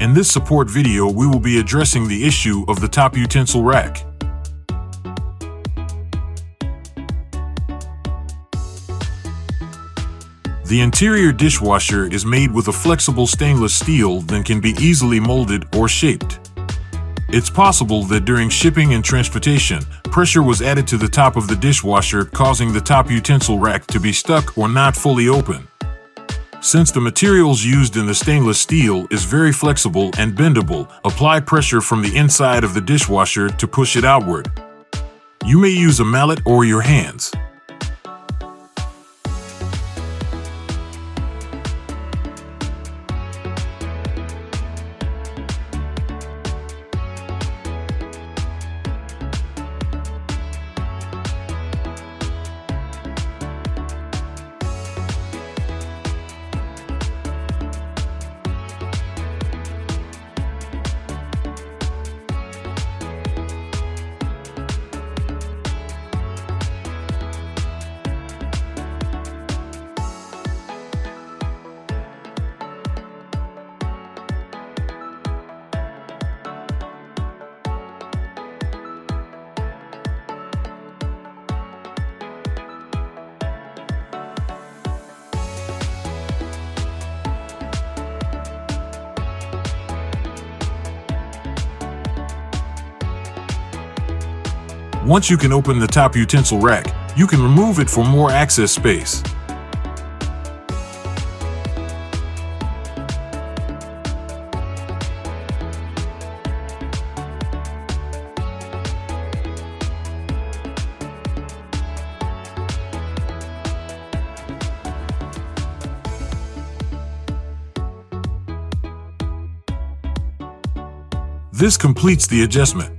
In this support video, we will be addressing the issue of the top utensil rack. The interior dishwasher is made with a flexible stainless steel that can be easily molded or shaped. It's possible that during shipping and transportation, pressure was added to the top of the dishwasher, causing the top utensil rack to be stuck or not fully open. Since the materials used in the stainless steel is very flexible and bendable, apply pressure from the inside of the dishwasher to push it outward. You may use a mallet or your hands. Once you can open the top utensil rack, you can remove it for more access space. This completes the adjustment.